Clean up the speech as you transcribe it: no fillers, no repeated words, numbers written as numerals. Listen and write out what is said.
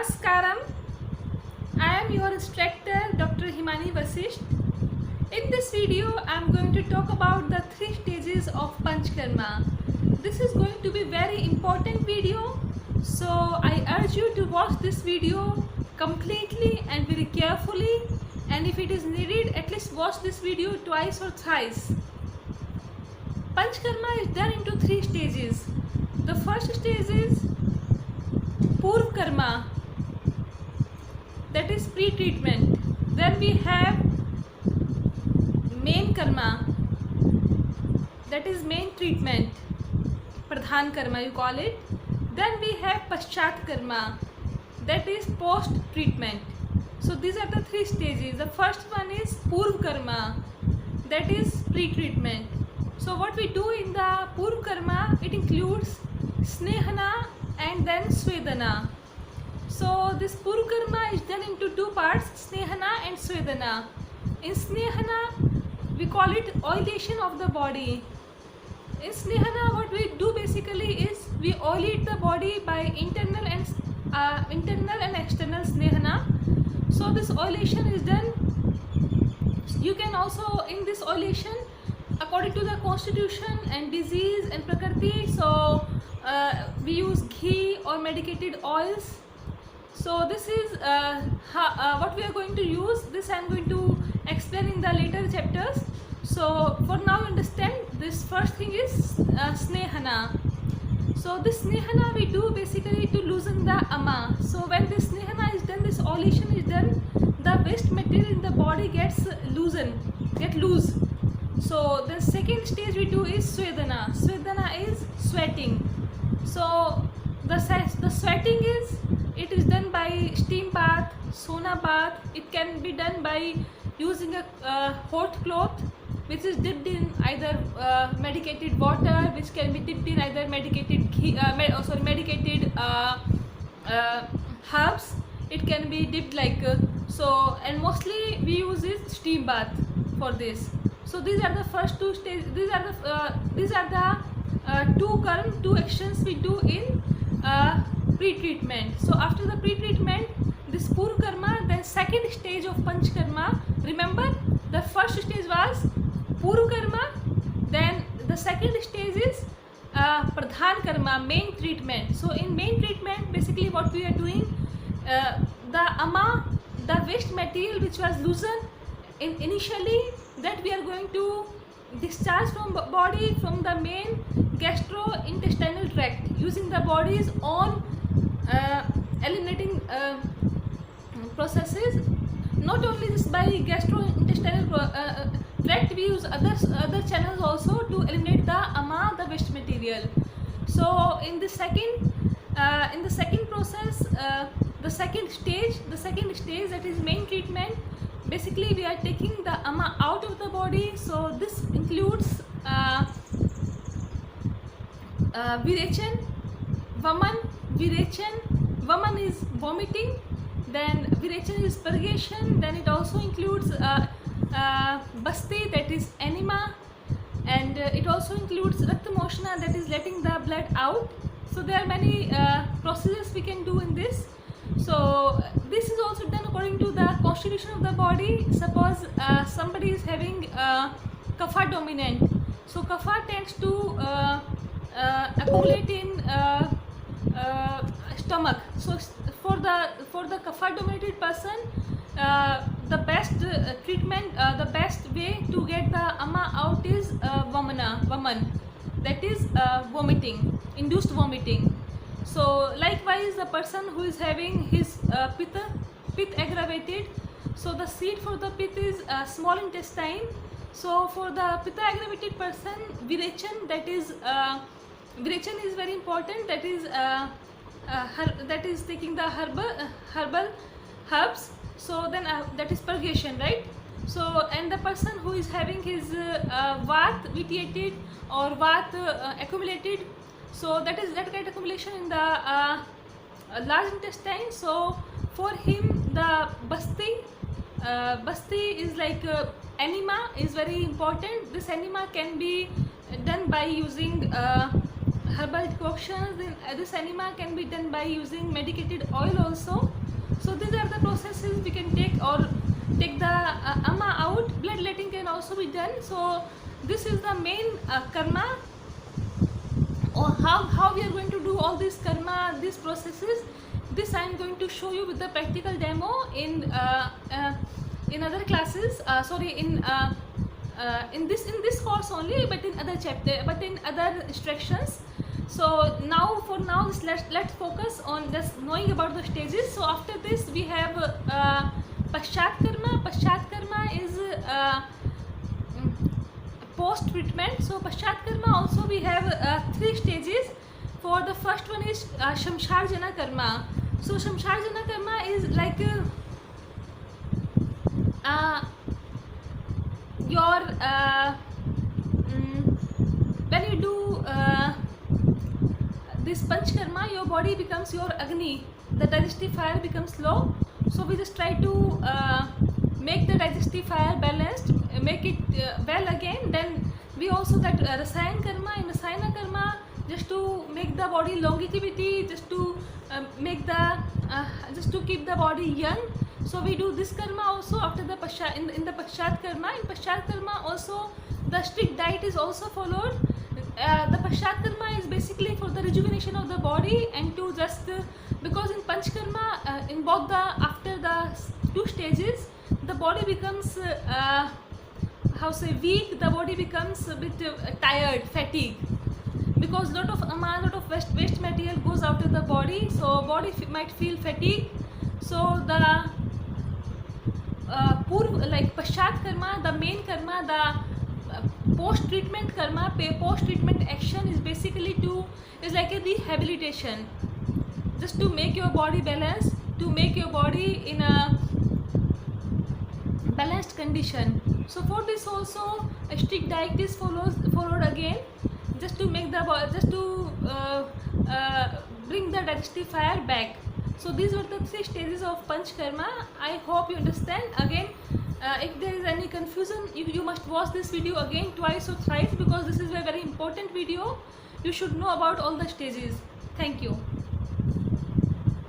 Namaskaram. I am your instructor Dr. Himani Vasisht. In this video I am going to talk about the 3 stages of Panchkarma. This is going to be very important video, so I urge you to watch this video completely and very carefully, and if it is needed, at least watch this video twice or thrice. Panchkarma is done into 3 stages. The first stage is Purv Karma, that is pre-treatment. Then we have Main Karma, that is main treatment, Pradhan Karma you call it. Then we have Paschat Karma, that is post-treatment. So these are the 3 stages. The first one is Purv Karma, that is pre-treatment. So what we do in the Purv Karma, it includes Snehana and then Svedana. So this Purv Karma is done into 2 parts, Snehana and Svedana. In Snehana, we call it oilation of the body. In Snehana, what we do basically is we oilate the body by internal and external Snehana. So this oilation is done. You can also, in this oilation, according to the constitution and disease and prakriti, so we use ghee or medicated oils. So this is what we are going to use. This I am going to explain in the later chapters. So for now, understand this first thing is Snehana. So this Snehana we do basically to loosen the ama. So when this Snehana is done, this oilation is done, the waste material in the body gets loose. So the second stage we do is Svedana. Svedana is sweating. So the sweating is, it is done by steam bath, sauna bath. It can be done by using a hot cloth which is dipped in either medicated water, which can be dipped in either medicated ghee, medicated herbs. It can be dipped like so, and mostly we use is steam bath for this. So these are the first 2 stages. These are the 2 actions we do in pre-treatment. So after the pre-treatment, this Purv Karma, then second stage of Panch Karma. Remember, the first stage was Purv Karma, then the second stage is Pradhan Karma, main treatment. So in main treatment, basically what we are doing, the ama, the waste material which was loosened initially, that we are going to discharge from body from the main gastrointestinal tract using the body's own eliminating processes. Not only this by gastrointestinal tract, we use other channels also to eliminate the ama, the waste material. So in the second process, the second stage that is main treatment, basically we are taking the ama out of the body. So this includes Virechan, Vaman. Vaman is vomiting, then Virechan is purgation, then it also includes Basti, that is enema, and it also includes Raktamoshana, that is letting the blood out. So there are many procedures we can do in this. So this is also done according to the constitution of the body. Suppose somebody is having kapha dominant, so kapha tends to accumulate in stomach. So for the kapha dominated person, the best treatment, the best way to get the ama out is vaman, that is vomiting, induced vomiting. So likewise, the person who is having his pith aggravated, so the seat for the pith is small intestine. So for the pitta aggravated person, Virechan, that is Virechan is very important. That is taking the herbal herbs. So then that is purgation, right? So and the person who is having his vat vitiated or vat accumulated, so that get accumulation in the large intestine. So for him, the basti is like enema is very important. This enema can be done by using herbal decoctions. Then this enema can be done by using medicated oil also. So these are the processes we can take, or take the ama out. Bloodletting can also be done. So this is the main karma, or how we are going to do all this karma, these processes. This I am going to show you with the practical demo in other classes. In this course only, but in other chapter, but in other instructions. So for now, let's focus on just knowing about the stages. So after this we have Paschat Karma. Paschat Karma is post treatment. So Paschat Karma also we have 3 stages. For the first one is Shamshar Jana Karma. So Shamshar Jana Karma is like when you do this Panch Karma, your body becomes your Agni, the digestive fire becomes low. So we just try to make the digestive fire balanced, make it well again. Then we also that Rasayan Karma. In Rasayana Karma, just to make the body longevity, just to keep the body young. So we do this karma also after the in the Paschat Karma. In Paschat Karma also the strict diet is also followed. The Paschat Karma is basically for the rejuvenation of the body, and to just because in Panch Karma, in both the after the 2 stages, the body becomes weak. The body becomes a bit tired, fatigue, because lot of waste material goes out of the body. So body might feel fatigue. So the like Paschat Karma, the main karma, the post treatment karma, post treatment action is basically is like a rehabilitation, just to make your body balanced, to make your body in a balanced condition. So for this also a strict diet is followed again, just to make bring the digestive fire back. So these were the 3 stages of Panch Karma. I hope you understand. Again, if there is any confusion, you must watch this video again twice or thrice, because this is a very important video. You should know about all the stages. Thank you.